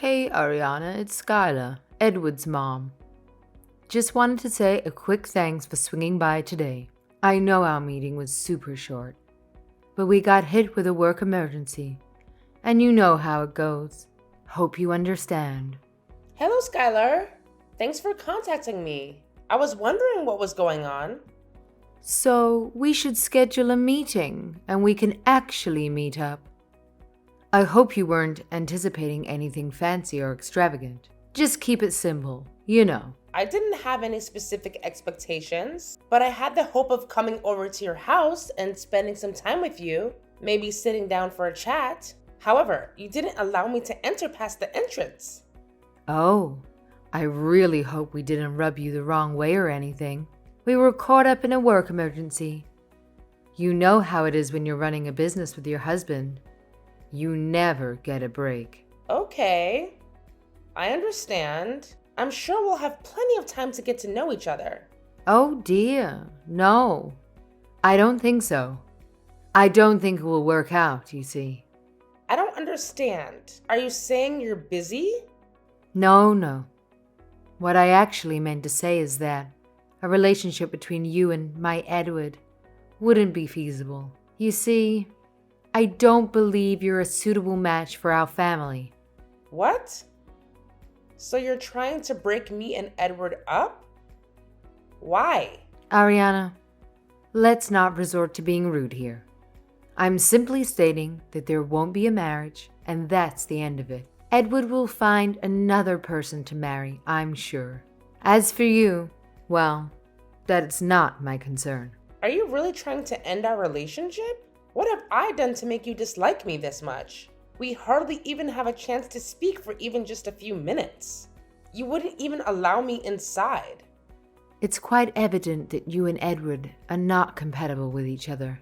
Hey Ariana, it's Skylar, Edward's mom. Just wanted to say a quick thanks for swinging by today. I know our meeting was super short, but we got hit with a work emergency, and you know how it goes. Hope you understand. Hello, Skylar. Thanks for contacting me. I was wondering what was going on. So, we should schedule a meeting, and we can actually meet up. I hope you weren't anticipating anything fancy or extravagant. Just keep it simple, you know. I didn't have any specific expectations, but I had the hope of coming over to your house and spending some time with you, maybe sitting down for a chat. However, you didn't allow me to enter past the entrance. Oh, I really hope we didn't rub you the wrong way or anything. We were caught up in a work emergency. You know how it is when you're running a business with your husband. You never get a break. Okay, I understand. I'm sure we'll have plenty of time to get to know each other. Oh dear, no. I don't think so. I don't think it will work out, you see. I don't understand. Are you saying you're busy? No. What I actually meant to say is that a relationship between you and my Edward wouldn't be feasible. You see, I don't believe you're a suitable match for our family. What? So you're trying to break me and Edward up? Why? Ariana, let's not resort to being rude here. I'm simply stating that there won't be a marriage, and that's the end of it. Edward will find another person to marry, I'm sure. As for you, well, that's not my concern. Are you really trying to end our relationship? What have I done to make you dislike me this much? We hardly even have a chance to speak for even just a few minutes. You wouldn't even allow me inside. It's quite evident that you and Edward are not compatible with each other.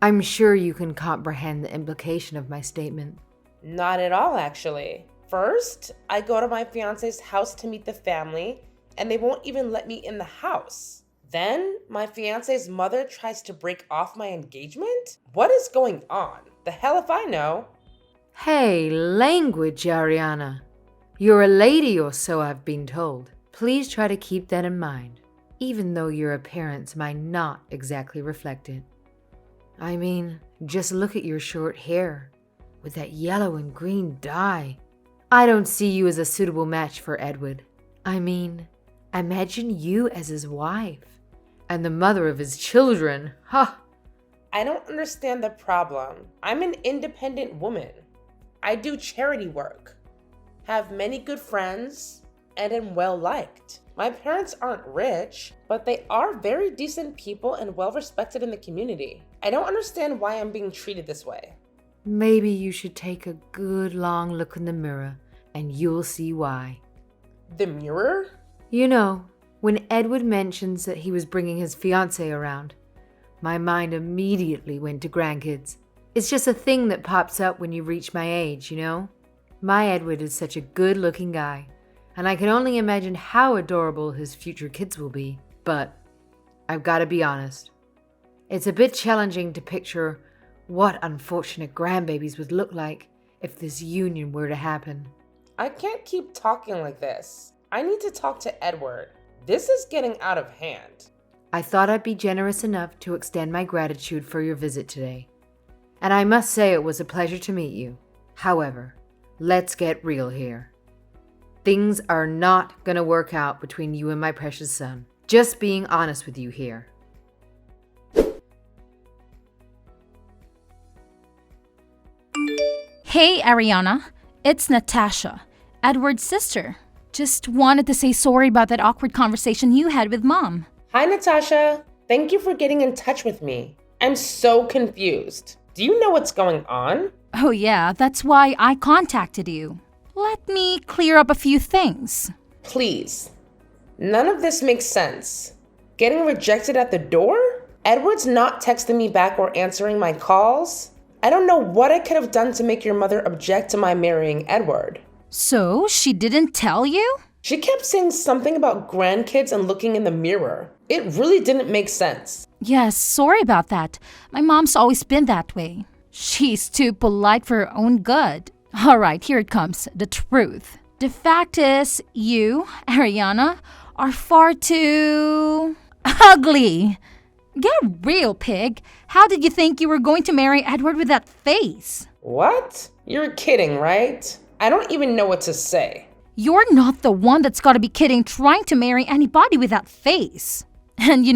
I'm sure you can comprehend the implication of my statement. Not at all, actually. First, I go to my fiance's house to meet the family, and they won't even let me in the house. Then, my fiance's mother tries to break off my engagement? What is going on? The hell if I know. Hey, language, Ariana. You're a lady or so I've been told. Please try to keep that in mind, even though your appearance might not exactly reflect it. I mean, just look at your short hair with that yellow and green dye. I don't see you as a suitable match for Edward. I mean, imagine you as his wife and the mother of his children. Ha! I don't understand the problem. I'm an independent woman. I do charity work, have many good friends, and am well liked. My parents aren't rich, but they are very decent people and well respected in the community. I don't understand why I'm being treated this way. Maybe you should take a good long look in the mirror and you'll see why. The mirror? You know, when Edward mentions that he was bringing his fiancé around, my mind immediately went to grandkids. It's just a thing that pops up when you reach my age, you know? My Edward is such a good-looking guy, and I can only imagine how adorable his future kids will be. But I've got to be honest. It's a bit challenging to picture what unfortunate grandbabies would look like if this union were to happen. I can't keep talking like this. I need to talk to Edward. This is getting out of hand. I thought I'd be generous enough to extend my gratitude for your visit today. And I must say it was a pleasure to meet you. However, let's get real here. Things are not gonna work out between you and my precious son. Just being honest with you here. Hey, Ariana. It's Natasha, Edward's sister. Just wanted to say sorry about that awkward conversation you had with Mom. Hi, Natasha. Thank you for getting in touch with me. I'm so confused. Do you know what's going on? Oh yeah, that's why I contacted you. Let me clear up a few things. Please. None of this makes sense. Getting rejected at the door? Edward's not texting me back or answering my calls. I don't know what I could have done to make your mother object to my marrying Edward. So, she didn't tell you? She kept saying something about grandkids and looking in the mirror. It really didn't make sense. Yes, sorry about that. My mom's always been that way. She's too polite for her own good. Alright, here it comes. The truth. The fact is, you, Ariana, are far too ugly. Get real, pig. How did you think you were going to marry Edward with that face? What? You're kidding, right? I don't even know what to say. You're not the one that's gotta be kidding trying to marry anybody with that face. And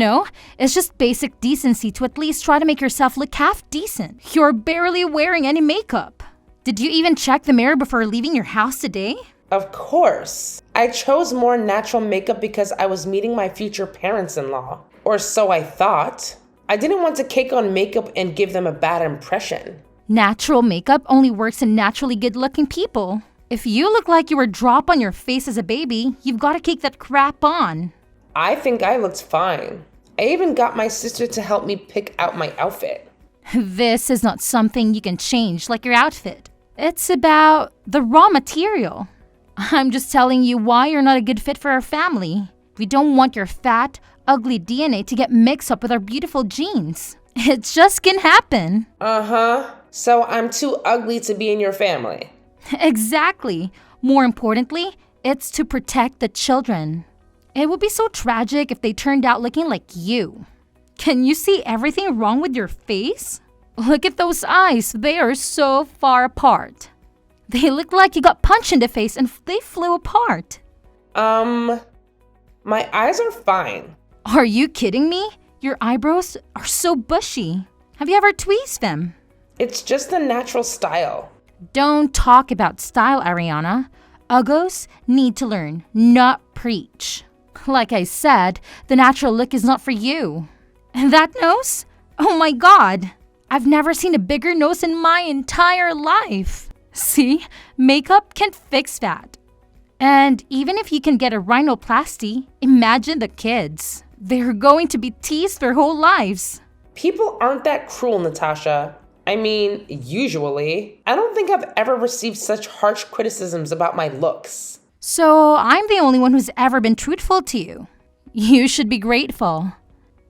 it's just basic decency to at least try to make yourself look half decent. You're barely wearing any makeup. Did you even check the mirror before leaving your house today? Of course. I chose more natural makeup because I was meeting my future parents-in-law. Or so I thought. I didn't want to cake on makeup and give them a bad impression. Natural makeup only works in naturally good-looking people. If you look like you were dropped on your face as a baby, you've got to cake that crap on. I think I looked fine. I even got my sister to help me pick out my outfit. This is not something you can change like your outfit. It's about the raw material. I'm just telling you why you're not a good fit for our family. We don't want your fat, ugly DNA to get mixed up with our beautiful genes. It just can happen. So I'm too ugly to be in your family. Exactly. More importantly, it's to protect the children. It would be so tragic if they turned out looking like you. Can you see everything wrong with your face? Look at those eyes. They are so far apart. They look like you got punched in the face and they flew apart. My eyes are fine. Are you kidding me? Your eyebrows are so bushy. Have you ever tweezed them? It's just a natural style. Don't talk about style, Ariana. Uggos need to learn, not preach. Like I said, the natural look is not for you. And that nose? Oh my god! I've never seen a bigger nose in my entire life. See? Makeup can't fix that. And even if you can get a rhinoplasty, imagine the kids. They're going to be teased their whole lives. People aren't that cruel, Natasha. I mean, usually. I don't think I've ever received such harsh criticisms about my looks. So I'm the only one who's ever been truthful to you. You should be grateful.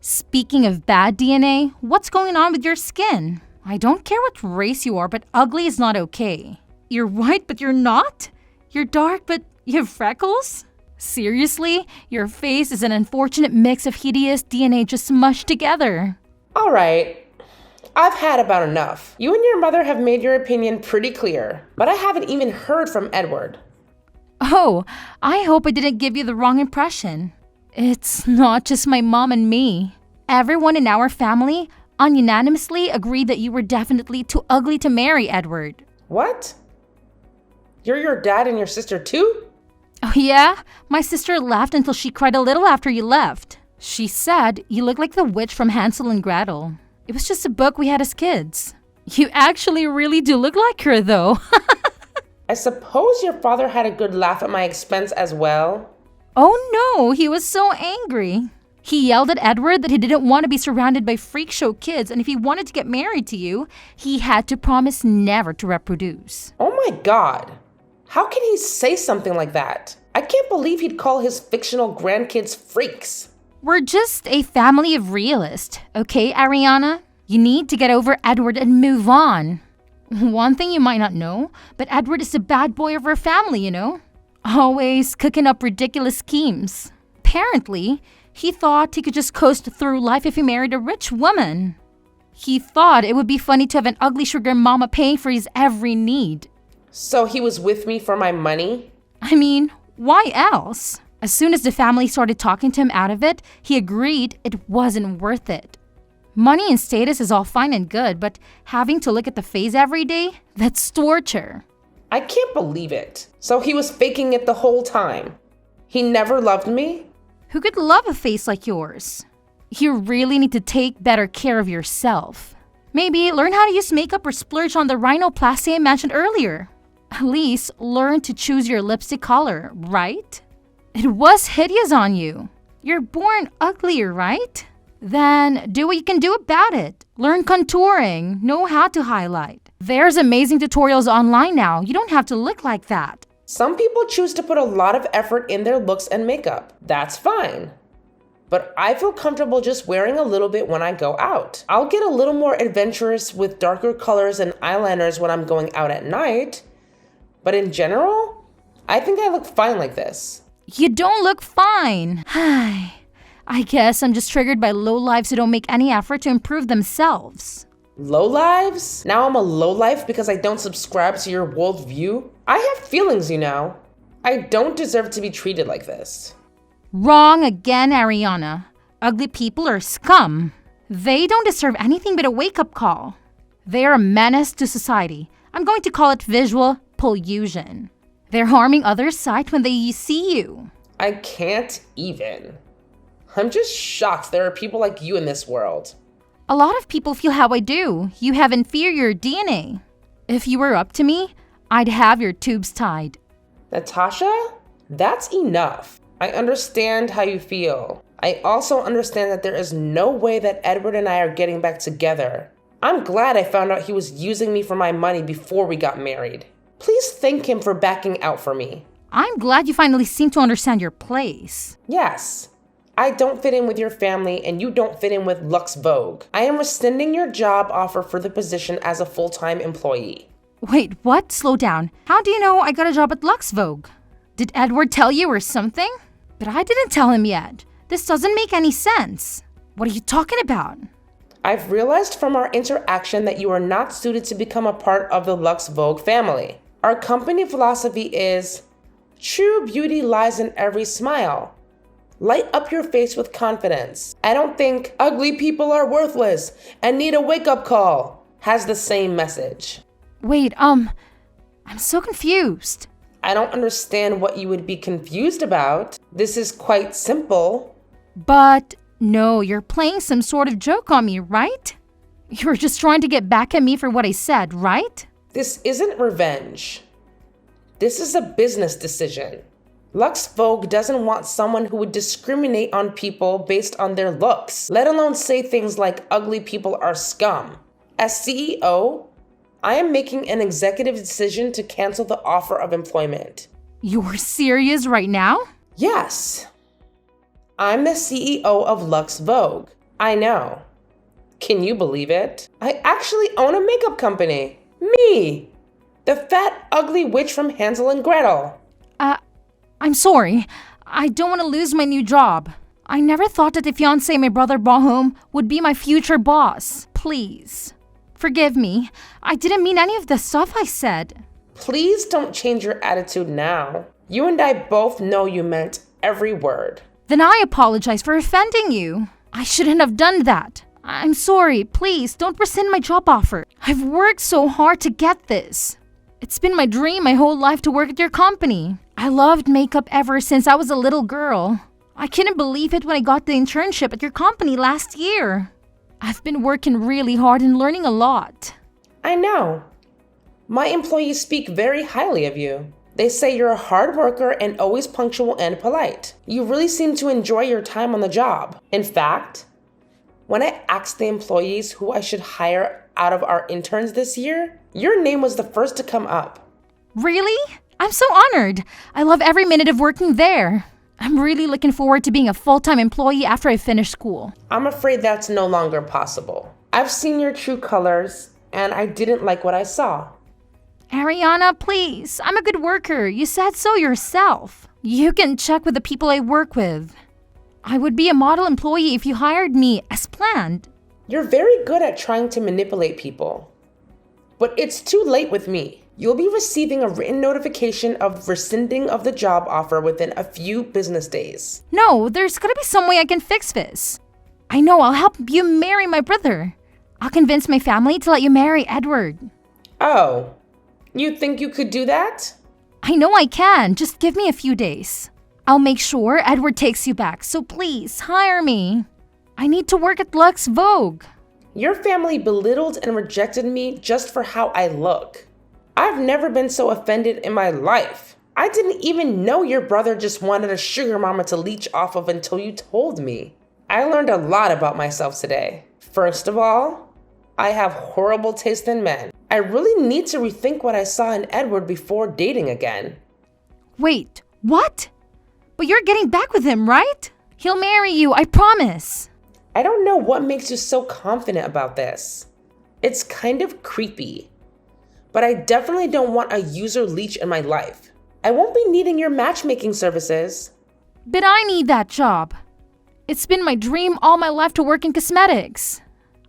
Speaking of bad DNA, what's going on with your skin? I don't care what race you are, but ugly is not okay. You're white, but you're not? You're dark, but you have freckles? Seriously? Your face is an unfortunate mix of hideous DNA just mushed together. All right. I've had about enough. You and your mother have made your opinion pretty clear, but I haven't even heard from Edward. Oh, I hope I didn't give you the wrong impression. It's not just my mom and me. Everyone in our family unanimously agreed that you were definitely too ugly to marry Edward. What? You're your dad and your sister too? Oh yeah? My sister laughed until she cried a little after you left. She said you look like the witch from Hansel and Gretel. It was just a book we had as kids. You actually really do look like her though. I suppose your father had a good laugh at my expense as well. Oh no, he was so angry. He yelled at Edward that he didn't want to be surrounded by freak show kids, and if he wanted to get married to you, he had to promise never to reproduce. Oh my god. How can he say something like that? I can't believe he'd call his fictional grandkids freaks. We're just a family of realists, okay, Ariana? You need to get over Edward and move on. One thing you might not know, but Edward is the bad boy of our family, Always cooking up ridiculous schemes. Apparently, he thought he could just coast through life if he married a rich woman. He thought it would be funny to have an ugly sugar mama paying for his every need. So he was with me for my money? I mean, why else? As soon as the family started talking to him out of it, he agreed it wasn't worth it. Money and status is all fine and good, but having to look at the face every day, that's torture. I can't believe it. So he was faking it the whole time. He never loved me? Who could love a face like yours? You really need to take better care of yourself. Maybe learn how to use makeup or splurge on the rhinoplasty I mentioned earlier. At least learn to choose your lipstick color, right? It was hideous on you. You're born uglier, right? Then do what you can do about it. Learn contouring, know how to highlight. There's amazing tutorials online now. You don't have to look like that. Some people choose to put a lot of effort in their looks and makeup. That's fine. But I feel comfortable just wearing a little bit when I go out. I'll get a little more adventurous with darker colors and eyeliners when I'm going out at night. But in general, I think I look fine like this. You don't look fine. I guess I'm just triggered by lowlifes who don't make any effort to improve themselves. Lowlives? Now I'm a lowlife because I don't subscribe to your worldview? I have feelings, you know. I don't deserve to be treated like this. Wrong again, Ariana. Ugly people are scum. They don't deserve anything but a wake-up call. They are a menace to society. I'm going to call it visual pollution. They're harming others' sight when they see you. I can't even. I'm just shocked there are people like you in this world. A lot of people feel how I do. You have inferior DNA. If you were up to me, I'd have your tubes tied. Natasha, that's enough. I understand how you feel. I also understand that there is no way that Edward and I are getting back together. I'm glad I found out he was using me for my money before we got married. Please thank him for backing out for me. I'm glad you finally seem to understand your place. Yes. I don't fit in with your family and you don't fit in with Lux Vogue. I am rescinding your job offer for the position as a full-time employee. Wait, what? Slow down. How do you know I got a job at Lux Vogue? Did Edward tell you or something? But I didn't tell him yet. This doesn't make any sense. What are you talking about? I've realized from our interaction that you are not suited to become a part of the Lux Vogue family. Our company philosophy is, true beauty lies in every smile. Light up your face with confidence. I don't think ugly people are worthless and need a wake-up call has the same message. Wait, I'm so confused. I don't understand what you would be confused about. This is quite simple. But no, you're playing some sort of joke on me, right? You're just trying to get back at me for what I said, right? This isn't revenge. This is a business decision. Lux Vogue doesn't want someone who would discriminate on people based on their looks, let alone say things like ugly people are scum. As CEO, I am making an executive decision to cancel the offer of employment. You're serious right now? Yes. I'm the CEO of Lux Vogue. I know. Can you believe it? I actually own a makeup company. Me! The fat, ugly witch from Hansel and Gretel. I'm sorry. I don't want to lose my new job. I never thought that the fiancé my brother brought home would be my future boss. Please. Forgive me. I didn't mean any of the stuff I said. Please don't change your attitude now. You and I both know you meant every word. Then I apologize for offending you. I shouldn't have done that. I'm sorry. Please don't rescind my job offer. I've worked so hard to get this. It's been my dream my whole life to work at your company. I loved makeup ever since I was a little girl. I couldn't believe it when I got the internship at your company last year. I've been working really hard and learning a lot. I know. My employees speak very highly of you. They say you're a hard worker and always punctual and polite. You really seem to enjoy your time on the job. In fact, when I asked the employees who I should hire out of our interns this year, your name was the first to come up. Really? I'm so honored. I love every minute of working there. I'm really looking forward to being a full-time employee after I finish school. I'm afraid that's no longer possible. I've seen your true colors, and I didn't like what I saw. Ariana, please. I'm a good worker. You said so yourself. You can check with the people I work with. I would be a model employee if you hired me as planned. You're very good at trying to manipulate people. But it's too late with me. You'll be receiving a written notification of rescinding of the job offer within a few business days. No, there's gotta be some way I can fix this. I know, I'll help you marry my brother. I'll convince my family to let you marry Edward. Oh, you think you could do that? I know I can. Just give me a few days. I'll make sure Edward takes you back, so please hire me. I need to work at Lux Vogue. Your family belittled and rejected me just for how I look. I've never been so offended in my life. I didn't even know your brother just wanted a sugar mama to leech off of until you told me. I learned a lot about myself today. First of all, I have horrible taste in men. I really need to rethink what I saw in Edward before dating again. Wait, what? But you're getting back with him, right? He'll marry you, I promise. I don't know what makes you so confident about this. It's kind of creepy. but I definitely don't want a user leech in my life. I won't be needing your matchmaking services. But I need that job. It's been my dream all my life to work in cosmetics.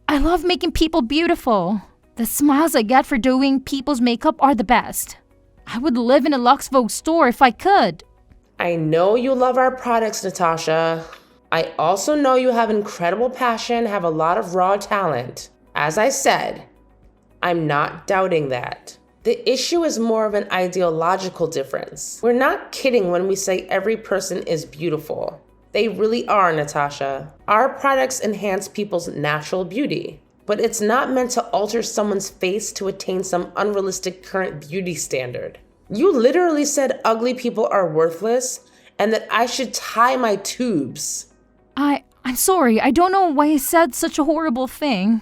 I love making people beautiful. The smiles I get for doing people's makeup are the best. I would live in a Lux Vogue store if I could. I know you love our products, Natasha. I also know you have incredible passion, have a lot of raw talent. As I said, I'm not doubting that. The issue is more of an ideological difference. We're not kidding when we say every person is beautiful. They really are, Natasha. Our products enhance people's natural beauty, but it's not meant to alter someone's face to attain some unrealistic current beauty standard. You literally said ugly people are worthless and that I should tie my tubes. I'm sorry. I don't know why I said such a horrible thing.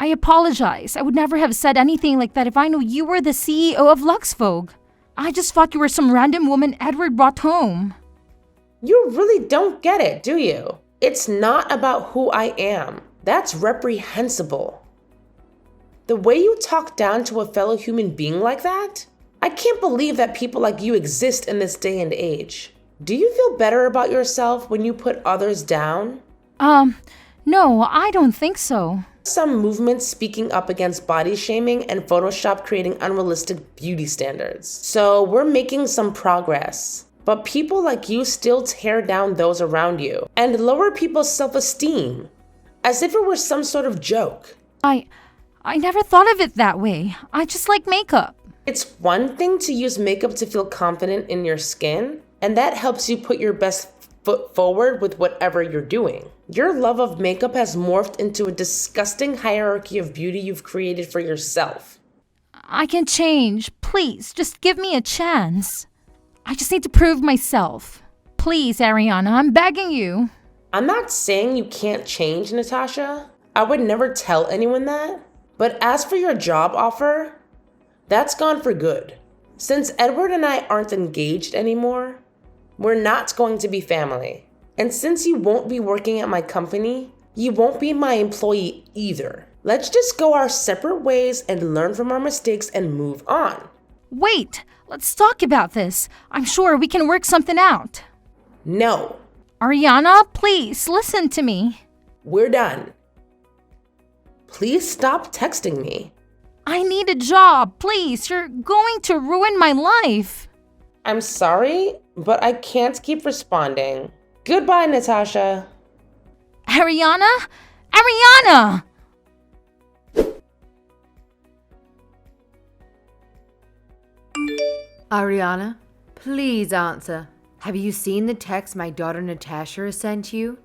I apologize. I would never have said anything like that if I knew you were the CEO of Lux Vogue. I just thought you were some random woman Edward brought home. You really don't get it, do you? It's not about who I am. That's reprehensible. The way you talk down to a fellow human being like that? I can't believe that people like you exist in this day and age. Do you feel better about yourself when you put others down? No, I don't think so. Some movements speaking up against body shaming and Photoshop creating unrealistic beauty standards. So we're making some progress. But people like you still tear down those around you and lower people's self-esteem as if it were some sort of joke. I never thought of it that way. I just like makeup. It's one thing to use makeup to feel confident in your skin, and that helps you put your best foot forward with whatever you're doing. Your love of makeup has morphed into a disgusting hierarchy of beauty you've created for yourself. I can change. Please, just give me a chance. I just need to prove myself. Please, Ariana, I'm begging you. I'm not saying you can't change, Natasha. I would never tell anyone that. But as for your job offer, that's gone for good. Since Edward and I aren't engaged anymore, we're not going to be family. And since you won't be working at my company, you won't be my employee either. Let's just go our separate ways and learn from our mistakes and move on. Wait, let's talk about this. I'm sure we can work something out. No. Ariana, please listen to me. We're done. Please stop texting me. I need a job, please. You're going to ruin my life. I'm sorry, but I can't keep responding. Goodbye, Natasha. Ariana? Ariana! Ariana, please answer. Have you seen the text my daughter Natasha has sent you?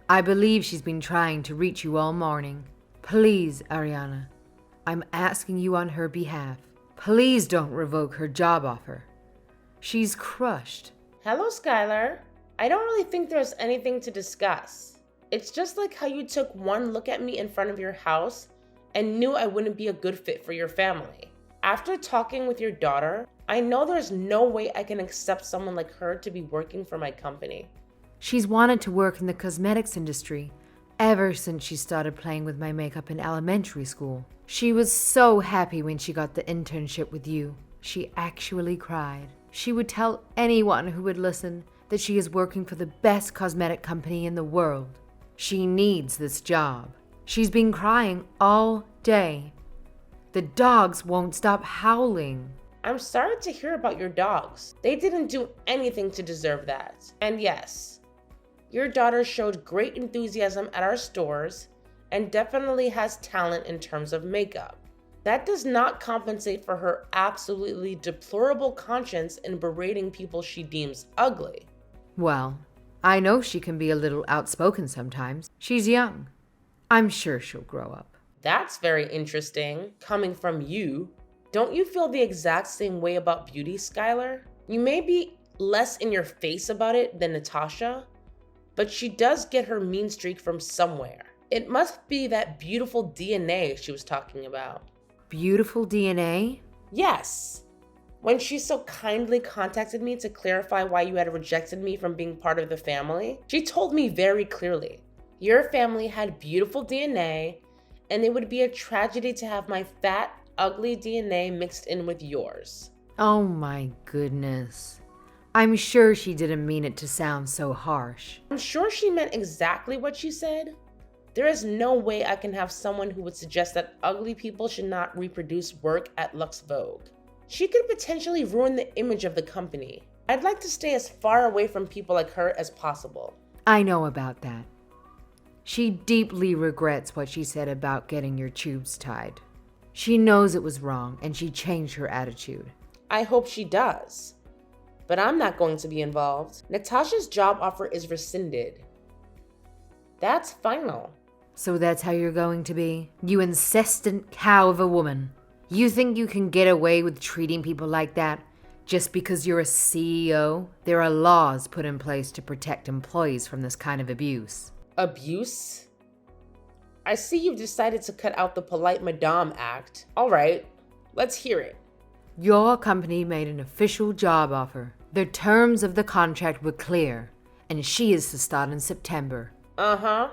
I believe she's been trying to reach you all morning. Please, Ariana, I'm asking you on her behalf. Please don't revoke her job offer. She's crushed. Hello, Skylar. I don't really think there's anything to discuss. It's just like how you took one look at me in front of your house and knew I wouldn't be a good fit for your family. After talking with your daughter, I know there's no way I can accept someone like her to be working for my company. She's wanted to work in the cosmetics industry ever since she started playing with my makeup in elementary school. She was so happy when she got the internship with you. She actually cried. She would tell anyone who would listen that she is working for the best cosmetic company in the world. She needs this job. She's been crying all day. The dogs won't stop howling. I'm sorry to hear about your dogs. They didn't do anything to deserve that. And yes, your daughter showed great enthusiasm at our stores and definitely has talent in terms of makeup. That does not compensate for her absolutely deplorable conscience in berating people she deems ugly. Well, I know she can be a little outspoken sometimes. She's young. I'm sure she'll grow up. That's very interesting, coming from you. Don't you feel the exact same way about beauty, Skylar? You may be less in your face about it than Natasha, but she does get her mean streak from somewhere. It must be that beautiful DNA she was talking about. Beautiful DNA? Yes. When she so kindly contacted me to clarify why you had rejected me from being part of the family, she told me very clearly, your family had beautiful DNA, and it would be a tragedy to have my fat, ugly DNA mixed in with yours. Oh my goodness. I'm sure she didn't mean it to sound so harsh. I'm sure she meant exactly what she said. There is no way I can have someone who would suggest that ugly people should not reproduce work at Lux Vogue. She could potentially ruin the image of the company. I'd like to stay as far away from people like her as possible. I know about that. She deeply regrets what she said about getting your tubes tied. She knows it was wrong and she changed her attitude. I hope she does. But I'm not going to be involved. Natasha's job offer is rescinded. That's final. So that's how you're going to be? You incessant cow of a woman. You think you can get away with treating people like that just because you're a CEO? There are laws put in place to protect employees from this kind of abuse. Abuse? I see you've decided to cut out the polite Madame act. All right, let's hear it. Your company made an official job offer. The terms of the contract were clear, and she is to start in September. Uh-huh.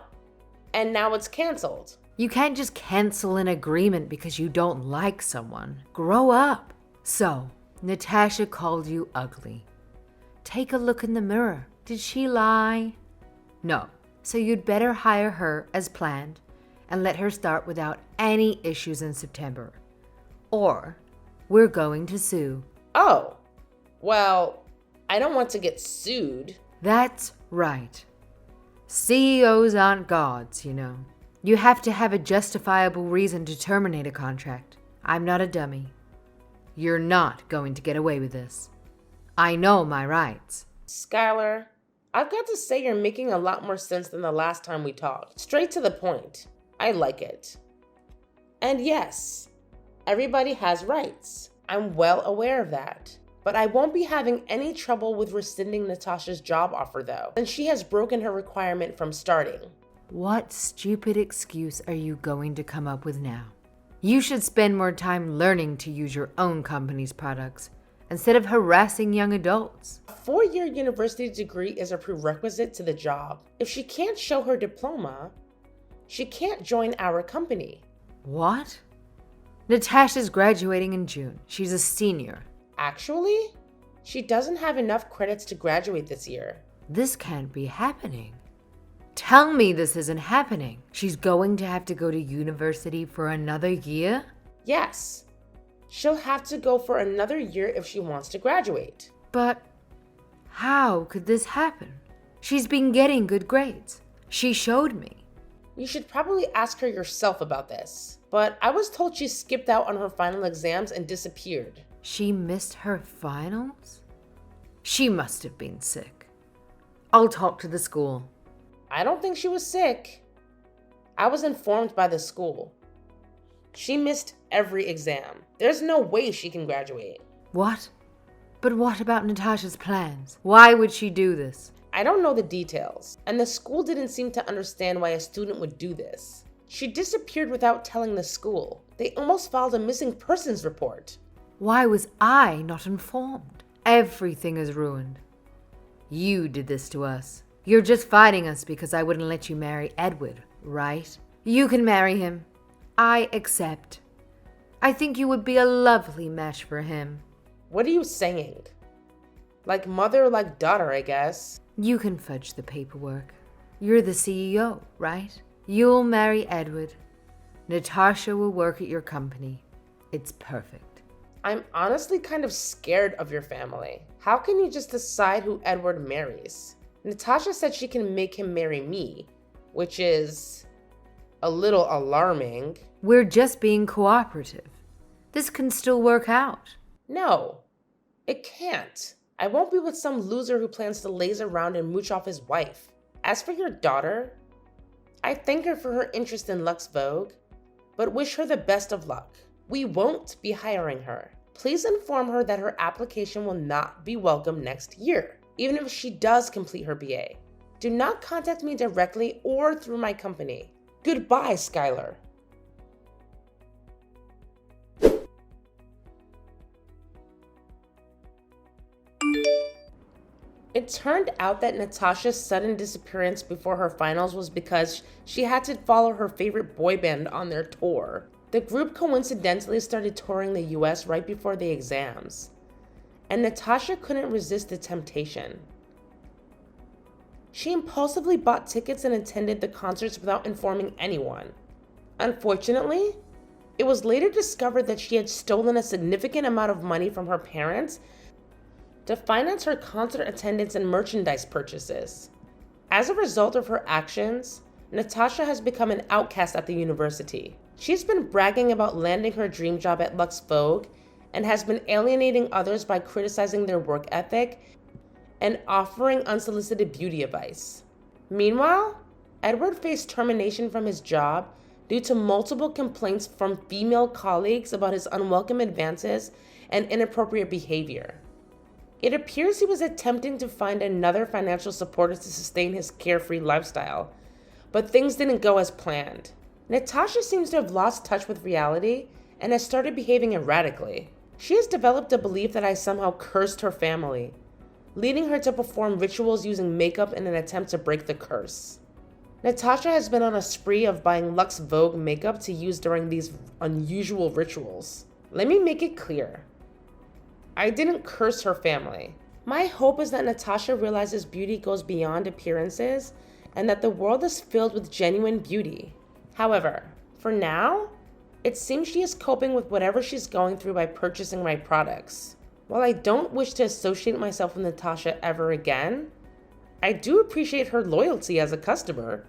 And now it's canceled. You can't just cancel an agreement because you don't like someone. Grow up. So, Natasha called you ugly. Take a look in the mirror. Did she lie? No. So you'd better hire her as planned and let her start without any issues in September. Or we're going to sue. Oh, well, I don't want to get sued. That's right. CEOs aren't gods, you know. You have to have a justifiable reason to terminate a contract. I'm not a dummy. You're not going to get away with this. I know my rights. Skylar, I've got to say you're making a lot more sense than the last time we talked. Straight to the point. I like it. And yes, everybody has rights. I'm well aware of that. But I won't be having any trouble with rescinding Natasha's job offer though, since she has broken her requirement from starting. What stupid excuse are you going to come up with now? You should spend more time learning to use your own company's products instead of harassing young adults. A 4-year university degree is a prerequisite to the job. If she can't show her diploma, she can't join our company. What? Natasha's graduating in June. She's a senior. Actually, she doesn't have enough credits to graduate this year. This can't be happening. Tell me this isn't happening. She's going to have to go to university for another year? Yes, she'll have to go for another year if she wants to graduate. But how could this happen? She's been getting good grades. She showed me. You should probably ask her yourself about this. But I was told she skipped out on her final exams and disappeared. She missed her finals? She must have been sick. I'll talk to the school. I don't think she was sick. I was informed by the school. She missed every exam. There's no way she can graduate. What? But what about Natasha's plans? Why would she do this? I don't know the details, and the school didn't seem to understand why a student would do this. She disappeared without telling the school. They almost filed a missing persons report. Why was I not informed? Everything is ruined. You did this to us. You're just fighting us because I wouldn't let you marry Edward, right? You can marry him. I accept. I think you would be a lovely match for him. What are you saying? Like mother, like daughter, I guess. You can fudge the paperwork. You're the CEO, right? You'll marry Edward. Natasha will work at your company. It's perfect. I'm honestly kind of scared of your family. How can you just decide who Edward marries? Natasha said she can make him marry me, which is a little alarming. We're just being cooperative. This can still work out. No, it can't. I won't be with some loser who plans to laze around and mooch off his wife. As for your daughter, I thank her for her interest in Lux Vogue, but wish her the best of luck. We won't be hiring her. Please inform her that her application will not be welcome next year, even if she does complete her BA. Do not contact me directly or through my company. Goodbye, Skylar. It turned out that Natasha's sudden disappearance before her finals was because she had to follow her favorite boy band on their tour. The group coincidentally started touring the US right before the exams, and Natasha couldn't resist the temptation. She impulsively bought tickets and attended the concerts without informing anyone. Unfortunately, it was later discovered that she had stolen a significant amount of money from her parents to finance her concert attendance and merchandise purchases. As a result of her actions, Natasha has become an outcast at the university. She's been bragging about landing her dream job at Lux Vogue and has been alienating others by criticizing their work ethic and offering unsolicited beauty advice. Meanwhile, Edward faced termination from his job due to multiple complaints from female colleagues about his unwelcome advances and inappropriate behavior. It appears he was attempting to find another financial supporter to sustain his carefree lifestyle, but things didn't go as planned. Natasha seems to have lost touch with reality and has started behaving erratically. She has developed a belief that I somehow cursed her family, leading her to perform rituals using makeup in an attempt to break the curse. Natasha has been on a spree of buying Lux Vogue makeup to use during these unusual rituals. Let me make it clear. I didn't curse her family. My hope is that Natasha realizes beauty goes beyond appearances and that the world is filled with genuine beauty. However, for now, it seems she is coping with whatever she's going through by purchasing my products. While I don't wish to associate myself with Natasha ever again, I do appreciate her loyalty as a customer.